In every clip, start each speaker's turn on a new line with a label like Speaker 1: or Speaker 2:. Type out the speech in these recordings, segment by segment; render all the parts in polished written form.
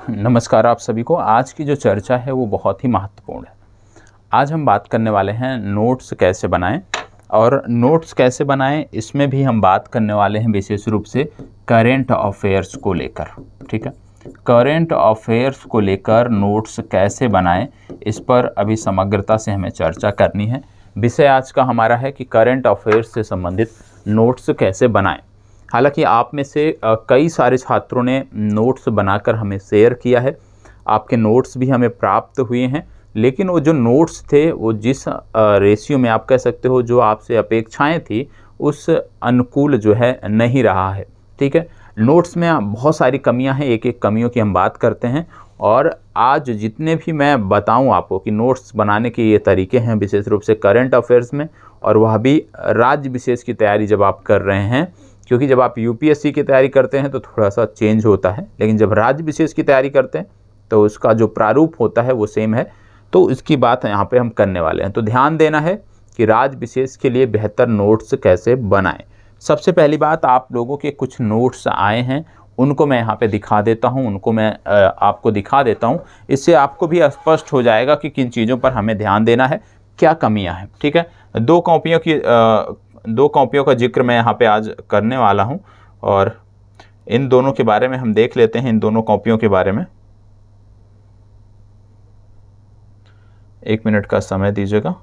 Speaker 1: नमस्कार आप सभी को। आज की जो चर्चा है वो बहुत ही महत्वपूर्ण है। आज हम बात करने वाले हैं नोट्स कैसे बनाएं, और नोट्स कैसे बनाएं इसमें भी हम बात करने वाले हैं विशेष रूप से करेंट अफेयर्स को लेकर। ठीक है, करेंट अफेयर्स को लेकर नोट्स कैसे बनाएं इस पर अभी समग्रता से हमें चर्चा करनी है। विषय आज का हमारा है कि करेंट अफेयर्स से संबंधित नोट्स कैसे बनाएं। हालांकि आप में से कई सारे छात्रों ने नोट्स बनाकर हमें शेयर किया है, आपके नोट्स भी हमें प्राप्त हुए हैं, लेकिन वो जो नोट्स थे वो जिस रेशियो में आप कह सकते हो जो आपसे अपेक्षाएं थी उस अनुकूल जो है नहीं रहा है। ठीक है, नोट्स में बहुत सारी कमियां हैं, एक एक कमियों की हम बात करते हैं। और आज जितने भी मैं बताऊं आपको कि नोट्स बनाने के ये तरीके हैं विशेष रूप से करेंट अफेयर्स में, और वह भी राज्य विशेष की तैयारी जब आप कर रहे हैं, क्योंकि जब आप यूपीएससी की तैयारी करते हैं तो थोड़ा सा चेंज होता है, लेकिन जब राज्य विशेष की तैयारी करते हैं तो उसका जो प्रारूप होता है वो सेम है। तो इसकी बात यहाँ पे हम करने वाले हैं। तो ध्यान देना है कि राज्य विशेष के लिए बेहतर नोट्स कैसे बनाएं। सबसे पहली बात, आप लोगों के कुछ नोट्स आए हैं, उनको मैं यहाँ पे दिखा देता हूँ, उनको मैं आपको दिखा देता हूँ। इससे आपको भी स्पष्ट हो जाएगा कि किन चीज़ों पर हमें ध्यान देना है, क्या कमियाँ हैं। ठीक है, दो कॉपियों का जिक्र मैं यहाँ पे आज करने वाला हूँ, और इन दोनों के बारे में हम देख लेते हैं। इन दोनों कॉपियों के बारे में 1 मिनट का समय दीजिएगा।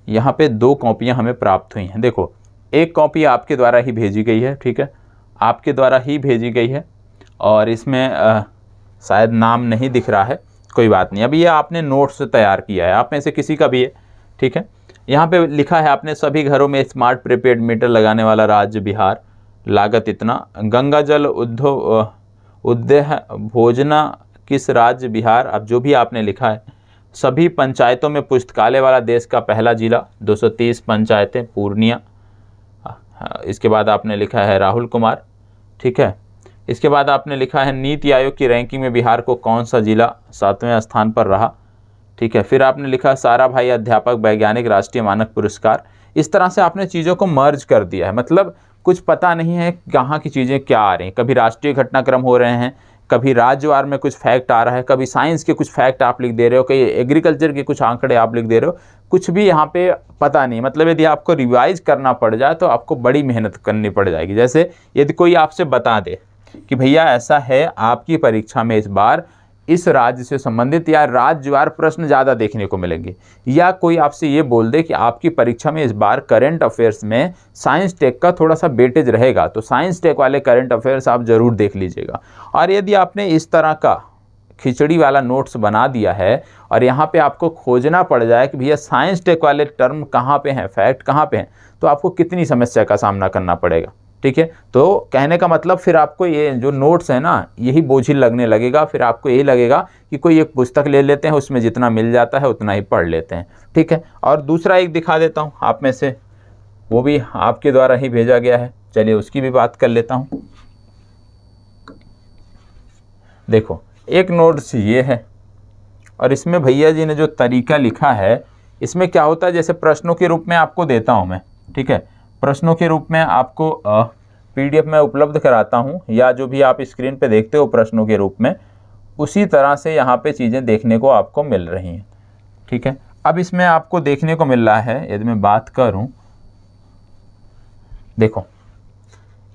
Speaker 1: यहाँ पे 2 कॉपियाँ हमें प्राप्त हुई हैं। देखो, एक कॉपी आपके द्वारा ही भेजी गई है। ठीक है, आपके द्वारा ही भेजी गई है, और इसमें शायद नाम नहीं दिख रहा है, कोई बात नहीं। अभी ये आपने नोट्स तैयार किया है, आप में से किसी का भी है। ठीक है, यहाँ पे लिखा है आपने, सभी घरों में स्मार्ट प्रीपेड मीटर लगाने वाला राज्य बिहार, लागत इतना। गंगा जल उद्देह भोजना किस राज्य बिहार। अब जो भी आपने लिखा है, सभी पंचायतों में पुस्तकालय वाला देश का पहला जिला, 230 पंचायतें, पूर्णिया। इसके बाद आपने लिखा है राहुल कुमार। ठीक है, इसके बाद आपने लिखा है नीति आयोग की रैंकिंग में बिहार को कौन सा जिला 7वें स्थान पर रहा। ठीक है, फिर आपने लिखा सारा भाई अध्यापक वैज्ञानिक राष्ट्रीय मानक पुरस्कार। इस तरह से आपने चीज़ों को मर्ज कर दिया है, मतलब कुछ पता नहीं है कहाँ की चीज़ें क्या आ रही हैं। कभी राष्ट्रीय घटनाक्रम हो रहे हैं, कभी राज्यवार में कुछ फैक्ट आ रहा है, कभी साइंस के कुछ फैक्ट आप लिख दे रहे हो, कहीं एग्रीकल्चर के कुछ आंकड़े आप लिख दे रहे हो, कुछ भी यहाँ पे पता नहीं। मतलब यदि आपको रिवाइज करना पड़ जाए तो आपको बड़ी मेहनत करनी पड़ जाएगी। जैसे यदि कोई आपसे बता दे कि भैया ऐसा है, आपकी परीक्षा में इस बार इस राज्य से संबंधित या राज्यवार प्रश्न ज़्यादा देखने को मिलेंगे, या कोई आपसे ये बोल दे कि आपकी परीक्षा में इस बार करंट अफेयर्स में साइंस टेक का थोड़ा सा वेटेज रहेगा, तो साइंस टेक वाले करंट अफेयर्स आप ज़रूर देख लीजिएगा। और यदि आपने इस तरह का खिचड़ी वाला नोट्स बना दिया है और यहाँ पे आपको खोजना पड़ जाए कि भैया साइंस टेक वाले टर्म कहाँ पे हैं, फैक्ट कहाँ पे हैं, तो आपको कितनी समस्या का सामना करना पड़ेगा। ठीक है, तो कहने का मतलब फिर आपको ये जो नोट्स है ना, यही बोझिल लगने लगेगा। फिर आपको यही लगेगा कि कोई एक पुस्तक ले लेते हैं, उसमें जितना मिल जाता है उतना ही पढ़ लेते हैं। ठीक है, और दूसरा एक दिखा देता हूँ आप में से, वो भी आपके द्वारा ही भेजा गया है, चलिए उसकी भी बात कर लेता हूँ। देखो, एक नोट्स ये है, और इसमें भैया जी ने जो तरीका लिखा है, इसमें क्या होता है, जैसे प्रश्नों के रूप में आपको देता हूँ मैं। ठीक है, प्रश्नों के रूप में आपको पीडीएफ में उपलब्ध कराता हूँ, या जो भी आप स्क्रीन पे देखते हो प्रश्नों के रूप में, उसी तरह से यहाँ पे चीज़ें देखने को आपको मिल रही हैं। ठीक है, अब इसमें आपको देखने को मिल रहा है, यदि मैं बात करूँ, देखो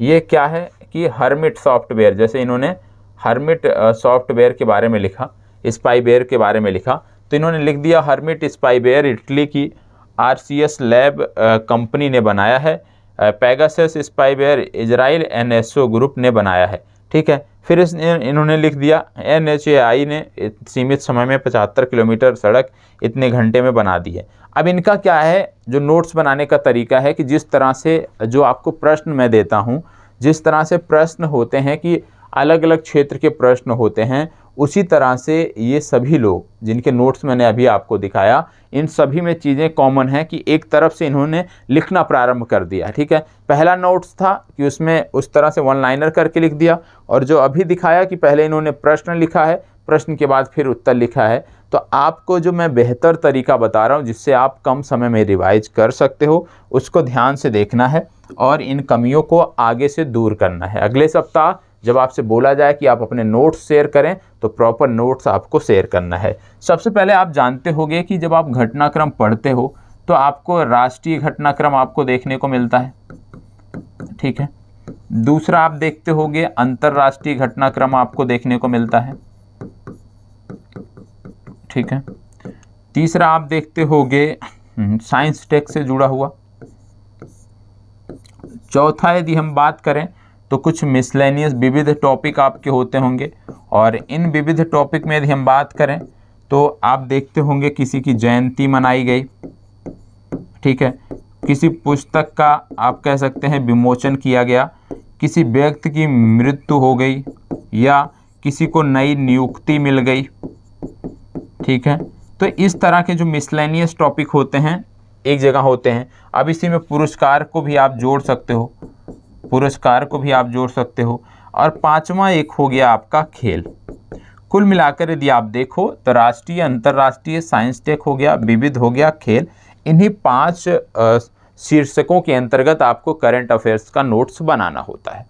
Speaker 1: ये क्या है कि हर्मिट सॉफ्टवेयर, जैसे इन्होंने हर्मिट सॉफ्टवेयर के बारे में लिखा, स्पाईवेयर के बारे में लिखा, तो इन्होंने लिख दिया हर्मिट स्पाईवेयर इटली की आरसीएस लैब कंपनी ने बनाया है, Pegasus spyware Israel NSO group ने बनाया है। ठीक है, फिर इन्होंने लिख दिया एनएचएआई ने सीमित समय में 75 किलोमीटर सड़क इतने घंटे में बना दी है। अब इनका क्या है, जो नोट्स बनाने का तरीका है कि जिस तरह से जो आपको प्रश्न मैं देता हूँ, जिस तरह से प्रश्न होते हैं कि अलग अलग क्षेत्र के प्रश्न होते हैं, उसी तरह से ये सभी लोग जिनके नोट्स मैंने अभी आपको दिखाया, इन सभी में चीज़ें कॉमन हैं कि एक तरफ से इन्होंने लिखना प्रारंभ कर दिया। ठीक है, पहला नोट्स था कि उसमें उस तरह से वन लाइनर करके लिख दिया, और जो अभी दिखाया कि पहले इन्होंने प्रश्न लिखा है, प्रश्न के बाद फिर उत्तर लिखा है। तो आपको जो मैं बेहतर तरीका बता रहा हूँ जिससे आप कम समय में रिवाइज कर सकते हो, उसको ध्यान से देखना है और इन कमियों को आगे से दूर करना है। अगले सप्ताह जब आपसे बोला जाए कि आप अपने नोट्स शेयर करें तो प्रॉपर नोट्स आपको शेयर करना है। सबसे पहले आप जानते होंगे कि जब आप घटनाक्रम पढ़ते हो तो आपको राष्ट्रीय घटनाक्रम आपको देखने को मिलता है, ठीक है। दूसरा आप देखते होंगे अंतर्राष्ट्रीय घटनाक्रम आपको देखने को मिलता है, ठीक है। तीसरा आप देखते होंगे साइंस टेक से जुड़ा हुआ। चौथा यदि हम बात करें तो कुछ मिसलेनियस विविध टॉपिक आपके होते होंगे, और इन विविध टॉपिक में यदि हम बात करें तो आप देखते होंगे किसी की जयंती मनाई गई, ठीक है, किसी पुस्तक का आप कह सकते हैं विमोचन किया गया, किसी व्यक्ति की मृत्यु हो गई, या किसी को नई नियुक्ति मिल गई, ठीक है। तो इस तरह के जो मिसलेनियस टॉपिक होते हैं एक जगह होते हैं। अब इसी में पुरस्कार को भी आप जोड़ सकते हो, पुरस्कार को भी आप जोड़ सकते हो। और पांचवा एक हो गया आपका खेल। कुल मिलाकर यदि आप देखो तो राष्ट्रीय, अंतर्राष्ट्रीय, साइंस टेक हो गया, विविध हो गया, खेल, इन्हीं 5 शीर्षकों के अंतर्गत आपको करंट अफेयर्स का नोट्स बनाना होता है।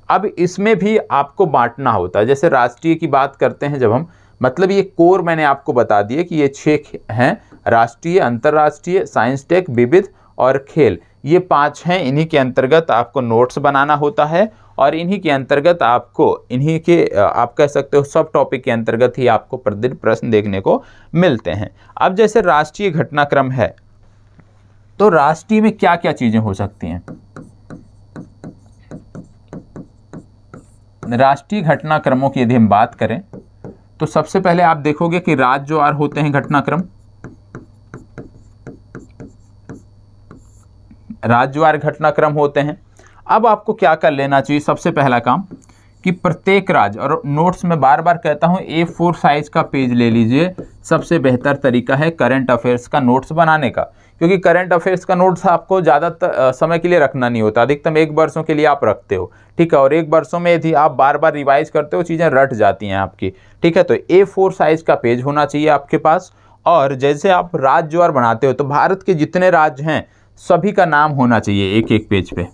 Speaker 1: अब इसमें भी आपको बांटना होता है। जैसे राष्ट्रीय की बात करते हैं जब हम, मतलब ये कोर मैंने आपको बता दिए कि ये 6 हैं, राष्ट्रीय, अंतर्राष्ट्रीय, साइंस टेक, विविध और खेल, ये 5 हैं। इन्हीं के अंतर्गत आपको नोट्स बनाना होता है, और इन्हीं के अंतर्गत आपको, इन्हीं के आप कह सकते हो सब टॉपिक के अंतर्गत ही आपको प्रतिदिन प्रश्न देखने को मिलते हैं। अब जैसे राष्ट्रीय घटनाक्रम है तो राष्ट्रीय में क्या क्या चीजें हो सकती हैं। राष्ट्रीय घटनाक्रमों की यदि हम बात करें तो सबसे पहले आप देखोगे कि राज्यवार होते हैं घटनाक्रम, राज्यवार घटनाक्रम होते हैं। अब आपको क्या कर लेना चाहिए, सबसे पहला काम कि प्रत्येक राज्य, और नोट्स में बार बार कहता हूं A4 साइज का पेज ले लीजिए, सबसे बेहतर तरीका है करंट अफेयर्स का नोट्स बनाने का। क्योंकि करंट अफेयर्स का नोट्स आपको ज़्यादा समय के लिए रखना नहीं होता, अधिकतम 1 वर्षों के लिए आप रखते हो, ठीक है। और 1 वर्षों में यदि आप बार बार रिवाइज करते हो चीज़ें रट जाती हैं आपकी, ठीक है। तो A4 साइज का पेज होना चाहिए आपके पास। और जैसे आप राज्यवार बनाते हो तो भारत के जितने राज्य हैं सभी का नाम होना चाहिए एक एक पेज पे,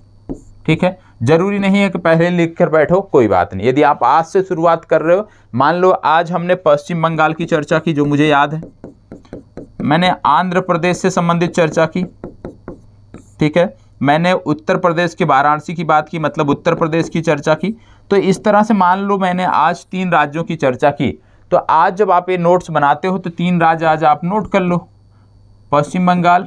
Speaker 1: ठीक है। जरूरी नहीं है कि पहले लिख कर बैठो, कोई बात नहीं। यदि आप आज से शुरुआत कर रहे हो, मान लो आज हमने पश्चिम बंगाल की चर्चा की जो मुझे याद है, मैंने आंध्र प्रदेश से संबंधित चर्चा की, ठीक है, मैंने उत्तर प्रदेश के वाराणसी की बात की, मतलब उत्तर प्रदेश की चर्चा की। तो इस तरह से मान लो मैंने आज 3 राज्यों की चर्चा की, तो आज जब आप ये नोट्स बनाते हो तो 3 राज्य आज आप नोट कर लो। पश्चिम बंगाल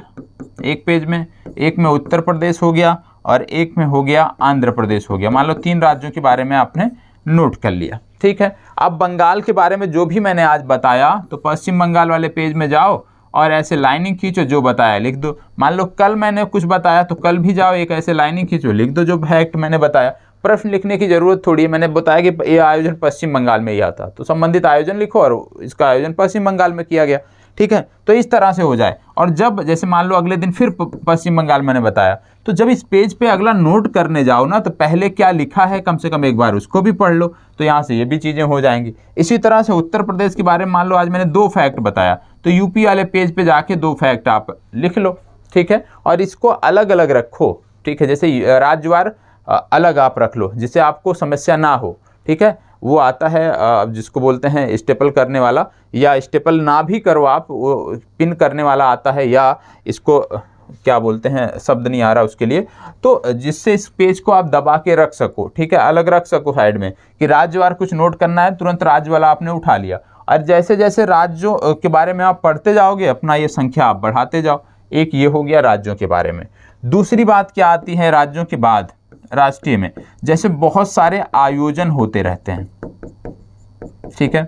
Speaker 1: एक पेज में, एक में उत्तर प्रदेश हो गया और एक में हो गया आंध्र प्रदेश हो गया। मान लो 3 राज्यों के बारे में आपने नोट कर लिया, ठीक है। अब बंगाल के बारे में जो भी मैंने आज बताया तो पश्चिम बंगाल वाले पेज में जाओ और ऐसे लाइनिंग खींचो, जो बताया लिख दो। मान लो कल मैंने कुछ बताया तो कल भी जाओ एक ऐसे लाइनिंग खींचो, लिख दो जो फैक्ट मैंने बताया। प्रश्न लिखने की जरूरत थोड़ी है, मैंने बताया कि ये आयोजन पश्चिम बंगाल में ही आता, तो संबंधित आयोजन लिखो और इसका आयोजन पश्चिम बंगाल में किया गया, ठीक है। तो इस तरह से हो जाए। और जब जैसे मान लो अगले दिन फिर पश्चिम बंगाल मैंने बताया, तो जब इस पेज पे अगला नोट करने जाओ ना, तो पहले क्या लिखा है कम से कम एक बार उसको भी पढ़ लो, तो यहाँ से ये भी चीज़ें हो जाएंगी। इसी तरह से उत्तर प्रदेश के बारे में मान लो आज मैंने 2 फैक्ट बताया, तो यूपी वाले पेज पे जाके 2 फैक्ट आप लिख लो, ठीक है। और इसको अलग अलग रखो, ठीक है। जैसे राज्यवार अलग आप रख लो जिससे आपको समस्या ना हो, ठीक है। वो आता है जिसको बोलते हैं स्टेपल करने वाला, या स्टेपल ना भी करो आप, वो पिन करने वाला आता है, या इसको क्या बोलते हैं, शब्द नहीं आ रहा उसके लिए, तो जिससे इस पेज को आप दबा के रख सको, ठीक है, अलग रख सको साइड में, कि राज्यवार कुछ नोट करना है तुरंत राज्य वाला आपने उठा लिया। और जैसे जैसे राज्यों के बारे में आप पढ़ते जाओगे अपना ये संख्या आप बढ़ाते जाओ। एक ये हो गया राज्यों के बारे में। दूसरी बात क्या आती है राज्यों के बाद राष्ट्रीय में, जैसे बहुत सारे आयोजन होते रहते हैं, ठीक है।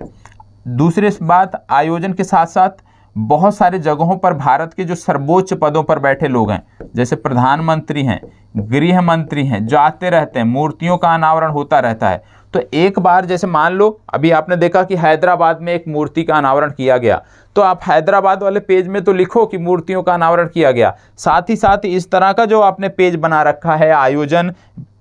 Speaker 1: दूसरी बात, आयोजन के साथ साथ बहुत सारे जगहों पर भारत के जो सर्वोच्च पदों पर बैठे लोग हैं, जैसे प्रधानमंत्री हैं, गृह मंत्री हैं, जाते रहते हैं, मूर्तियों का अनावरण होता रहता है। तो एक बार जैसे मान लो अभी आपने देखा कि हैदराबाद में एक मूर्ति का अनावरण किया गया, तो आप हैदराबाद वाले पेज में तो लिखो कि मूर्तियों का अनावरण किया गया, साथ ही साथ इस तरह का जो आपने पेज बना रखा है, आयोजन,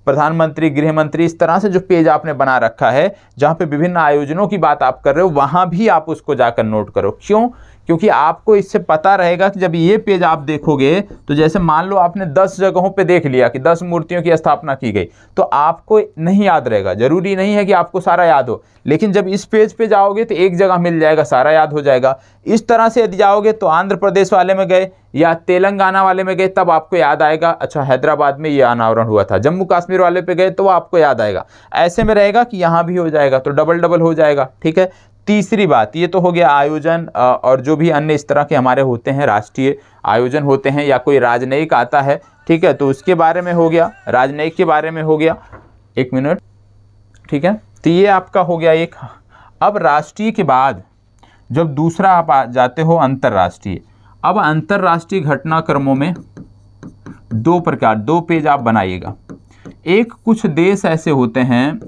Speaker 1: प्रधानमंत्री, गृह मंत्री, इस तरह से जो पेज आपने बना रखा है जहाँ पे विभिन्न आयोजनों की बात आप कर रहे हो, वहाँ भी आप उसको जाकर नोट करो। क्यों? क्योंकि आपको इससे पता रहेगा कि जब ये पेज आप देखोगे तो जैसे मान लो आपने 10 जगहों पे देख लिया कि 10 मूर्तियों की स्थापना की गई, तो आपको नहीं याद रहेगा। जरूरी नहीं है कि आपको सारा याद हो, लेकिन जब इस पेज पे जाओगे तो एक जगह मिल जाएगा, सारा याद हो जाएगा। इस तरह से यदि जाओगे तो आंध्र प्रदेश वाले में गए या तेलंगाना वाले में गए तब आपको याद आएगा, अच्छा हैदराबाद में ये अनावरण हुआ था। जम्मू कश्मीर वाले पे गए तो आपको याद आएगा। ऐसे में रहेगा कि यहाँ भी हो जाएगा, तो डबल डबल हो जाएगा। ठीक है। तीसरी बात, ये तो हो गया आयोजन और जो भी अन्य इस तरह के हमारे होते हैं, राष्ट्रीय आयोजन होते हैं या कोई राजनयिक आता है, ठीक है, तो उसके बारे में हो गया, राजनयिक के बारे में हो गया। एक मिनट, ठीक है, तो ये आपका हो गया एक। अब राष्ट्रीय के बाद जब दूसरा आप आ जाते हो अंतर्राष्ट्रीय। अब अंतर्राष्ट्रीय घटनाक्रमों में दो प्रकार, दो पेज आप बनाइएगा। एक, कुछ देश ऐसे होते हैं,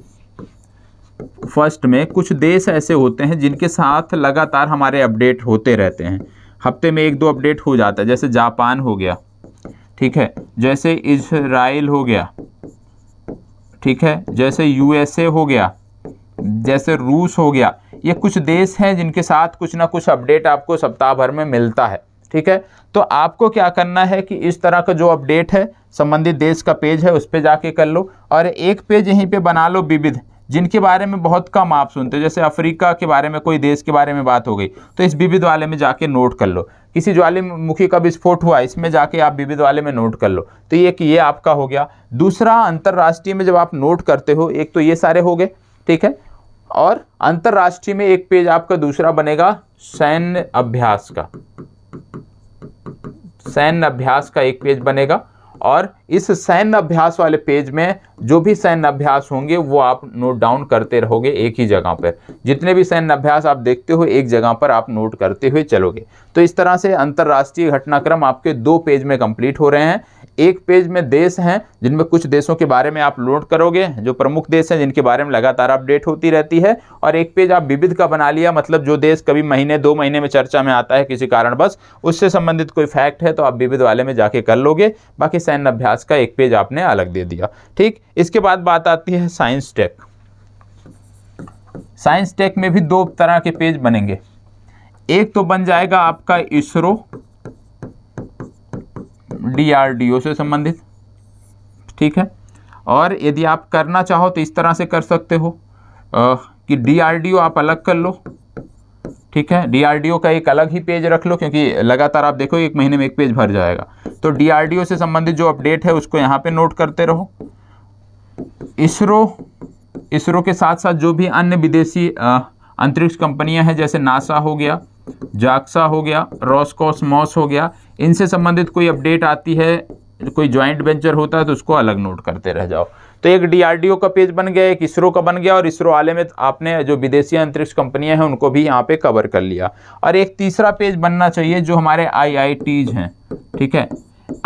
Speaker 1: फर्स्ट में कुछ देश ऐसे होते हैं जिनके साथ लगातार हमारे अपडेट होते रहते हैं, हफ्ते में 1-2 अपडेट हो जाता है। जैसे जापान हो गया, ठीक है, जैसे इजराइल हो गया, ठीक है, जैसे यूएसए हो गया, जैसे रूस हो गया। ये कुछ देश हैं जिनके साथ कुछ ना कुछ अपडेट आपको सप्ताह भर में मिलता है। ठीक है, तो आपको क्या करना है कि इस तरह का जो अपडेट है संबंधित देश का पेज है उस पे जाके कर लो, और एक पेज यहीं पे बना लो विविध, जिनके बारे में बहुत कम आप सुनते हो। जैसे अफ्रीका के बारे में, कोई देश के बारे में बात हो गई तो इस विविध वाले में जाके नोट कर लो। किसी ज्वालामुखी का विस्फोट हुआ, इसमें जाके आप विविध वाले में नोट कर लो। तो ये आपका हो गया। दूसरा, अंतर्राष्ट्रीय में जब आप नोट करते हो, एक तो ये सारे हो गए, ठीक है, और अंतर्राष्ट्रीय में एक पेज आपका दूसरा बनेगा सैन्य अभ्यास का, सैन्य अभ्यास का एक पेज बनेगा। और इस सैन्य अभ्यास वाले पेज में जो भी सैन्य अभ्यास होंगे वो आप नोट डाउन करते रहोगे एक ही जगह पर। जितने भी सैन्य अभ्यास आप देखते हो एक जगह पर आप नोट करते हुए चलोगे। तो इस तरह से अंतर्राष्ट्रीय घटनाक्रम आपके 2 पेज में कंप्लीट हो रहे हैं। एक पेज में देश हैं जिनमें कुछ देशों के बारे में आप नोट करोगे, जो प्रमुख देश हैं जिनके बारे में लगातार अपडेट होती रहती है, और एक पेज आप विविध का बना लिया, मतलब जो देश कभी महीने 2 महीने में चर्चा में आता है किसी कारणवश, उससे संबंधित कोई फैक्ट है तो आप विविध वाले में जाके कर लोगे। बाकी सैन्य अभ्यास का एक पेज आपने अलग दे दिया। ठीक, इसके बाद बात आती है साइंस टेक। साइंस टेक में भी 2 तरह के पेज बनेंगे। एक तो बन जाएगा आपका इसरो DRDO से संबंधित, ठीक है, और यदि आप करना चाहो तो इस तरह से कर सकते हो कि DRDO आप अलग कर लो, ठीक है, DRDO का एक अलग ही पेज रख लो, क्योंकि लगातार आप देखो 1 महीने में एक पेज भर जाएगा। तो DRDO से संबंधित जो अपडेट है उसको यहाँ पे नोट करते रहो। इसरो के साथ साथ जो भी अन्य विदेशी अंतरिक्ष कंपनियां हैं, जैसे नासा हो गया, जाक्सा हो गया, रोस्कोसमॉस हो गया, इनसे संबंधित कोई अपडेट आती है, कोई ज्वाइंट वेंचर होता है तो उसको अलग नोट करते रह जाओ। तो एक DRDO का पेज बन गया, एक इसरो का बन गया, और इसरो वाले में आपने जो विदेशी अंतरिक्ष कंपनियां हैं उनको भी यहाँ पे कवर कर लिया। और एक तीसरा पेज बनना चाहिए जो हमारे IITs हैं, ठीक है,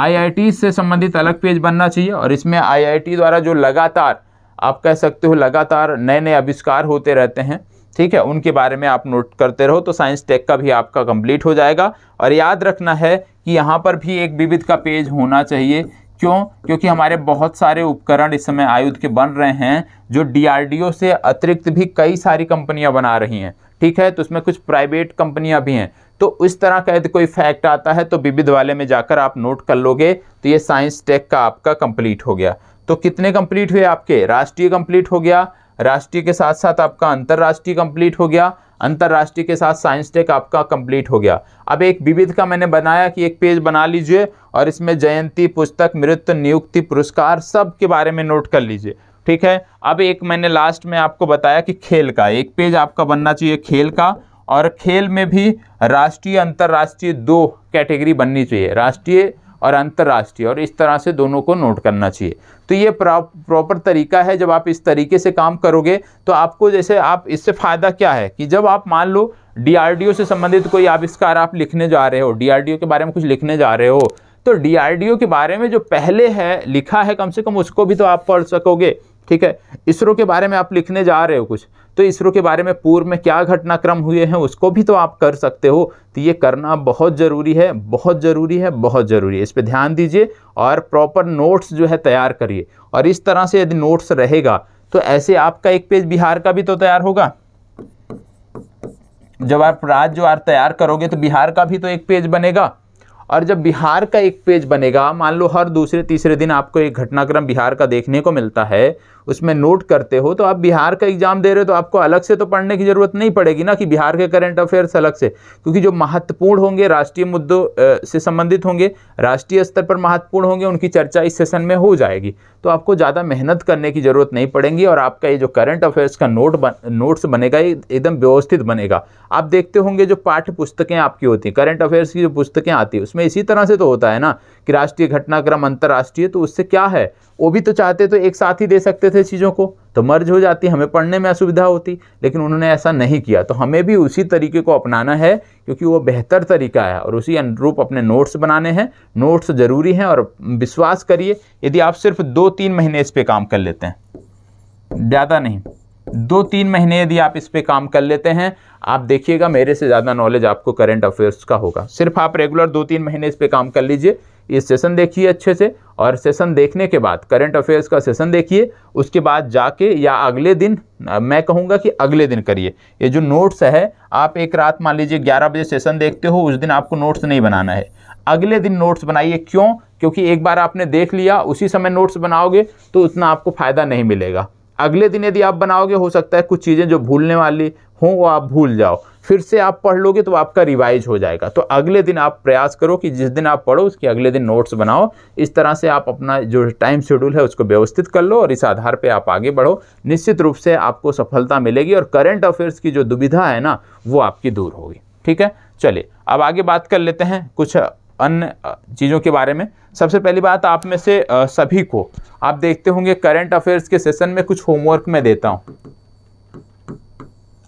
Speaker 1: IIT से संबंधित अलग पेज बनना चाहिए, और इसमें IIT द्वारा जो लगातार आप कह सकते हो लगातार नए नए आविष्कार होते रहते हैं, ठीक है, उनके बारे में आप नोट करते रहो। तो साइंस टेक का भी आपका कंप्लीट हो जाएगा। और याद रखना है कि यहाँ पर भी एक विविध का पेज होना चाहिए। क्यों? क्योंकि हमारे बहुत सारे उपकरण इस समय आयुध के बन रहे हैं जो DRDO से अतिरिक्त भी कई सारी कंपनियां बना रही हैं, ठीक है, तो उसमें कुछ प्राइवेट कंपनियां भी हैं। तो इस तरह का यदि कोई फैक्ट आता है तो विविध वाले में जाकर आप नोट कर लोगे। तो ये साइंस टेक का आपका कंप्लीट हो गया। तो कितने कंप्लीट हुए आपके? राष्ट्रीय कंप्लीट हो गया, राष्ट्रीय के साथ साथ आपका अंतर्राष्ट्रीय कंप्लीट हो गया, अंतर्राष्ट्रीय के साथ साइंस टेक आपका कंप्लीट हो गया। अब एक विविध का मैंने बनाया कि एक पेज बना लीजिए और इसमें जयंती, पुस्तक, मृत्यु, नियुक्ति, पुरस्कार सब के बारे में नोट कर लीजिए, ठीक है। अब एक मैंने लास्ट में आपको बताया कि खेल का एक पेज आपका बनना चाहिए, खेल का, और खेल में भी राष्ट्रीय अंतर्राष्ट्रीय 2 कैटेगरी बननी चाहिए, राष्ट्रीय और अंतर्राष्ट्रीय, और इस तरह से दोनों को नोट करना चाहिए। तो ये प्रॉपर तरीका है। जब आप इस तरीके से काम करोगे तो आपको, जैसे आप इससे फ़ायदा क्या है कि जब आप मान लो DRDO से संबंधित कोई आविष्कार आप लिखने जा रहे हो, DRDO के बारे में कुछ लिखने जा रहे हो, तो DRDO के बारे में जो पहले है लिखा है कम से कम उसको भी तो आप पढ़ सकोगे, ठीक है। इसरो के बारे में आप लिखने जा रहे हो कुछ, तो इसरो के बारे में पूर्व में क्या घटनाक्रम हुए हैं उसको भी तो आप कर सकते हो। तो ये करना बहुत ज़रूरी है, बहुत ज़रूरी है, बहुत ज़रूरी है। इस पर ध्यान दीजिए और प्रॉपर नोट्स जो है तैयार करिए। और इस तरह से यदि नोट्स रहेगा तो ऐसे आपका एक पेज बिहार का भी तो तैयार होगा, जब आप राज्यवार तैयार करोगे तो बिहार का भी तो एक पेज बनेगा, और जब बिहार का एक पेज बनेगा, मान लो हर दूसरे तीसरे दिन आपको एक घटनाक्रम बिहार का देखने को मिलता है, उसमें नोट करते हो, तो आप बिहार का एग्जाम दे रहे हो तो आपको अलग से तो पढ़ने की जरूरत नहीं पड़ेगी ना कि बिहार के करंट अफेयर्स अलग से, क्योंकि जो महत्वपूर्ण होंगे, राष्ट्रीय मुद्दों से संबंधित होंगे, राष्ट्रीय स्तर पर महत्वपूर्ण होंगे, उनकी चर्चा इस सेशन में हो जाएगी। तो आपको ज़्यादा मेहनत करने की जरूरत नहीं पड़ेगी, और आपका ये जो करंट अफेयर्स का नोट्स बनेगा ये एकदम व्यवस्थित बनेगा। आप देखते होंगे जो पाठ्य पुस्तकें आपकी होती हैं, करंट अफेयर्स की जो पुस्तकें आती है उसमें इसी तरह से तो होता है ना कि राष्ट्रीय घटनाक्रम, अंतर्राष्ट्रीय, तो उससे क्या है, वो भी तो चाहते तो एक साथ ही दे सकते थे चीज़ों को, तो मर्ज हो जाती, हमें पढ़ने में असुविधा होती, लेकिन उन्होंने ऐसा नहीं किया। तो हमें भी उसी तरीके को अपनाना है, क्योंकि वो बेहतर तरीका है, और उसी अनुरूप अपने नोट्स बनाने हैं। नोट्स ज़रूरी हैं, और विश्वास करिए यदि आप सिर्फ 2-3 महीने इस पर काम कर लेते हैं, ज़्यादा नहीं, 2-3 महीने यदि आप इस पर काम कर लेते हैं, आप देखिएगा मेरे से ज़्यादा नॉलेज आपको करंट अफेयर्स का होगा। सिर्फ आप रेगुलर 2-3 महीने इस पर काम कर लीजिए, ये सेशन देखिए अच्छे से, और सेशन देखने के बाद करंट अफेयर्स का सेशन देखिए, उसके बाद जाके या अगले दिन, मैं कहूँगा कि अगले दिन करिए। ये जो नोट्स है, आप एक रात मान लीजिए 11 बजे सेशन देखते हो, उस दिन आपको नोट्स नहीं बनाना है, अगले दिन नोट्स बनाइए। क्यों? क्योंकि एक बार आपने देख लिया, उसी समय नोट्स बनाओगे तो उतना आपको फ़ायदा नहीं मिलेगा। अगले दिन यदि आप बनाओगे, हो सकता है कुछ चीज़ें जो भूलने वाली हों वो आप भूल जाओ, फिर से आप पढ़ लोगे तो आपका रिवाइज हो जाएगा। तो अगले दिन आप प्रयास करो कि जिस दिन आप पढ़ो उसके अगले दिन नोट्स बनाओ। इस तरह से आप अपना जो टाइम शेड्यूल है उसको व्यवस्थित कर लो, और इस आधार पे आप आगे बढ़ो। निश्चित रूप से आपको सफलता मिलेगी, और करंट अफेयर्स की जो दुविधा है ना, वो आपकी दूर होगी। ठीक है, चलिए अब आगे बात कर लेते हैं कुछ अन्य चीज़ों के बारे में। सबसे पहली बात, आप में से सभी को, आप देखते होंगे करंट अफेयर्स के सेशन में कुछ होमवर्क मैं देता हूँ।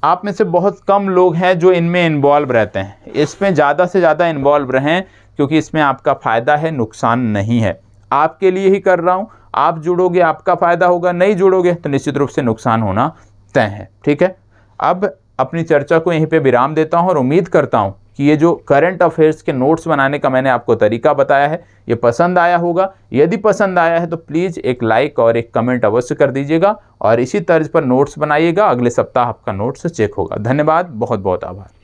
Speaker 1: आप में से बहुत कम लोग हैं जो इनमें इन्वॉल्व रहते हैं। इसमें ज़्यादा से ज़्यादा इन्वॉल्व रहें, क्योंकि इसमें आपका फ़ायदा है, नुकसान नहीं है। आपके लिए ही कर रहा हूँ, आप जुड़ोगे आपका फ़ायदा होगा, नहीं जुड़ोगे तो निश्चित रूप से नुकसान होना तय है। ठीक है, अब अपनी चर्चा को यहीं पे विराम देता हूँ, और उम्मीद करता हूँ कि ये जो करंट अफेयर्स के नोट्स बनाने का मैंने आपको तरीका बताया है, ये पसंद आया होगा। यदि पसंद आया है तो प्लीज़ एक लाइक और एक कमेंट अवश्य कर दीजिएगा, और इसी तर्ज पर नोट्स बनाइएगा। अगले सप्ताह आपका नोट्स चेक होगा। धन्यवाद, बहुत बहुत आभार।